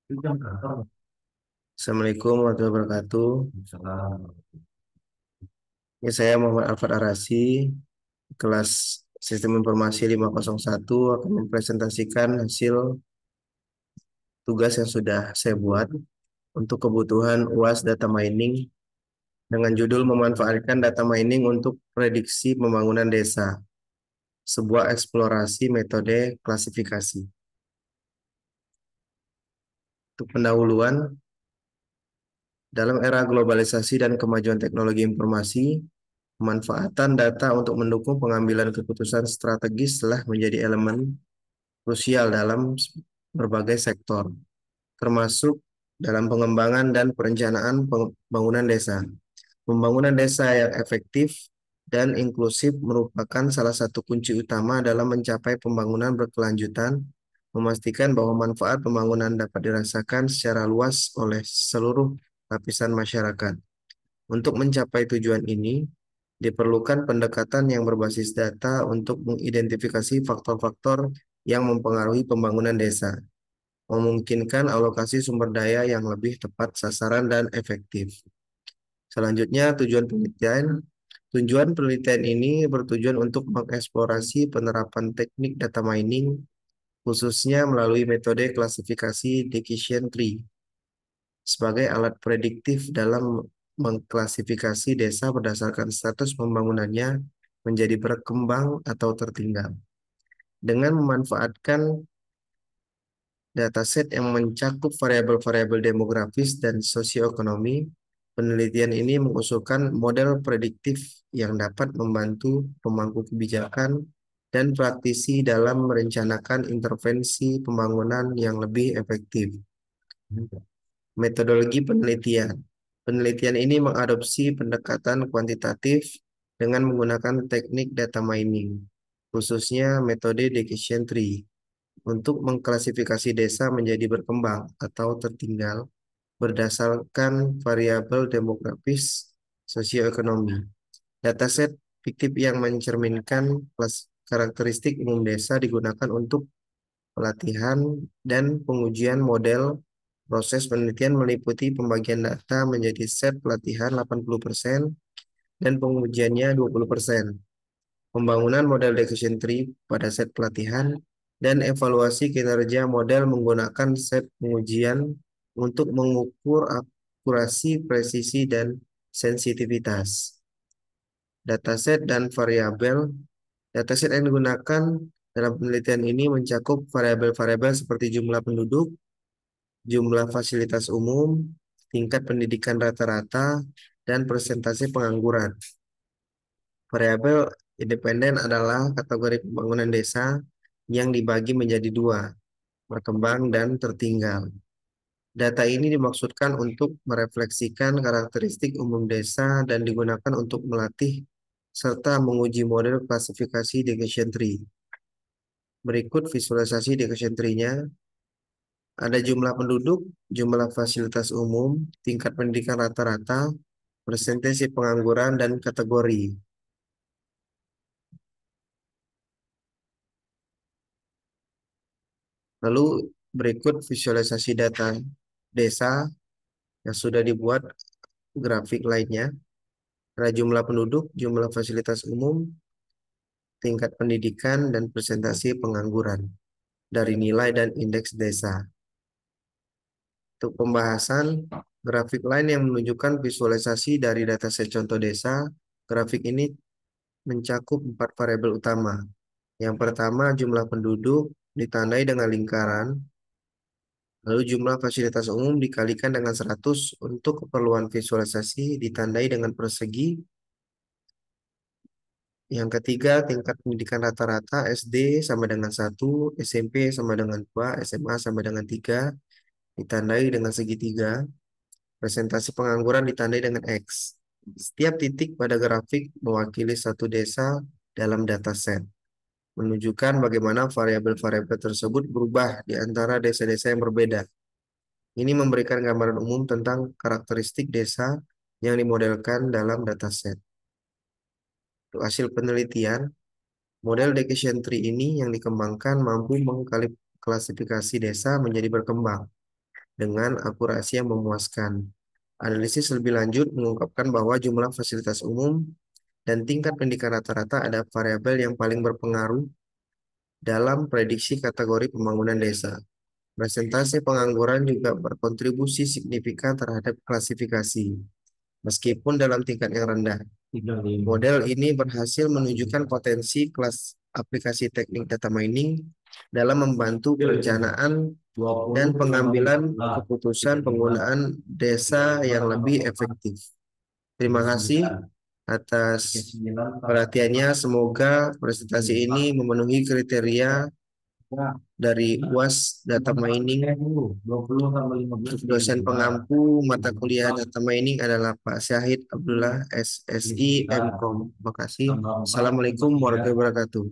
Assalamualaikum warahmatullahi wabarakatuh. Ya, saya Muhammad Alfad Arasi, kelas Sistem Informasi 501 akan mempresentasikan hasil tugas yang sudah saya buat untuk kebutuhan UAS data mining dengan judul memanfaatkan data mining untuk prediksi pembangunan desa, sebuah eksplorasi metode klasifikasi. Untuk pendahuluan, dalam era globalisasi dan kemajuan teknologi informasi, pemanfaatan data untuk mendukung pengambilan keputusan strategis telah menjadi elemen krusial dalam berbagai sektor, termasuk dalam pengembangan dan perencanaan pembangunan desa. Pembangunan desa yang efektif dan inklusif merupakan salah satu kunci utama dalam mencapai pembangunan berkelanjutan, memastikan bahwa manfaat pembangunan dapat dirasakan secara luas oleh seluruh lapisan masyarakat. Untuk mencapai tujuan ini, diperlukan pendekatan yang berbasis data untuk mengidentifikasi faktor-faktor yang mempengaruhi pembangunan desa, memungkinkan alokasi sumber daya yang lebih tepat sasaran dan efektif. Selanjutnya, tujuan penelitian ini bertujuan untuk mengeksplorasi penerapan teknik data mining, khususnya melalui metode klasifikasi decision tree, sebagai alat prediktif dalam mengklasifikasi desa berdasarkan status pembangunannya menjadi berkembang atau tertinggal. Dengan memanfaatkan dataset yang mencakup variabel-variabel demografis dan sosioekonomi, penelitian ini mengusulkan model prediktif yang dapat membantu pemangku kebijakan dan praktisi dalam merencanakan intervensi pembangunan yang lebih efektif. Metodologi penelitian. Penelitian ini mengadopsi pendekatan kuantitatif dengan menggunakan teknik data mining, khususnya metode decision tree, untuk mengklasifikasi desa menjadi berkembang atau tertinggal berdasarkan variabel demografis sosioekonomi. Dataset fiktif yang mencerminkan karakteristik umum desa digunakan untuk pelatihan dan pengujian model. Proses penelitian meliputi pembagian data menjadi set pelatihan 80% dan pengujiannya 20%. Pembangunan model decision tree pada set pelatihan dan evaluasi kinerja model menggunakan set pengujian untuk mengukur akurasi, presisi, dan sensitivitas. Dataset dan variabel. Dataset yang digunakan dalam penelitian ini mencakup variabel-variabel seperti jumlah penduduk, jumlah fasilitas umum, tingkat pendidikan rata-rata, dan persentase pengangguran. Variabel independen adalah kategori pembangunan desa yang dibagi menjadi dua, berkembang dan tertinggal. Data ini dimaksudkan untuk merefleksikan karakteristik umum desa dan digunakan untuk melatih serta menguji model klasifikasi decision tree. Berikut visualisasi decision tree-nya. Ada jumlah penduduk, jumlah fasilitas umum, tingkat pendidikan rata-rata, persentase pengangguran, dan kategori. Lalu berikut visualisasi data desa yang sudah dibuat grafik lainnya. Ada jumlah penduduk, jumlah fasilitas umum, tingkat pendidikan, dan persentase pengangguran dari nilai dan indeks desa. Untuk pembahasan, grafik lain yang menunjukkan visualisasi dari dataset contoh desa, grafik ini mencakup 4 variabel utama. Yang pertama, jumlah penduduk ditandai dengan lingkaran, lalu jumlah fasilitas umum dikalikan dengan 100 untuk keperluan visualisasi ditandai dengan persegi. Yang ketiga, tingkat pendidikan rata-rata SD sama dengan 1, SMP sama dengan 2, SMA sama dengan 3, ditandai dengan segitiga. Presentasi pengangguran ditandai dengan X. Setiap titik pada grafik mewakili satu desa dalam dataset, menunjukkan bagaimana variabel-variabel tersebut berubah di antara desa-desa yang berbeda. Ini memberikan gambaran umum tentang karakteristik desa yang dimodelkan dalam dataset. Untuk hasil penelitian, model decision tree ini yang dikembangkan mampu mengklasifikasi desa menjadi berkembang dengan akurasi yang memuaskan. Analisis lebih lanjut mengungkapkan bahwa jumlah fasilitas umum dan tingkat pendidikan rata-rata ada variabel yang paling berpengaruh dalam prediksi kategori pembangunan desa. Presentasi pengangguran juga berkontribusi signifikan terhadap klasifikasi, meskipun dalam tingkat yang rendah. Model ini berhasil menunjukkan potensi kelas aplikasi teknik data mining dalam membantu perencanaan dan pengambilan keputusan penggunaan desa yang lebih efektif. Terima kasih atas perhatiannya. Semoga presentasi ini memenuhi kriteria dari UAS Data Mining. Untuk dosen pengampu mata kuliah Data Mining adalah Pak Syahid Abdullah SSI MKOM. Terima kasih. Assalamualaikum warahmatullahi wabarakatuh.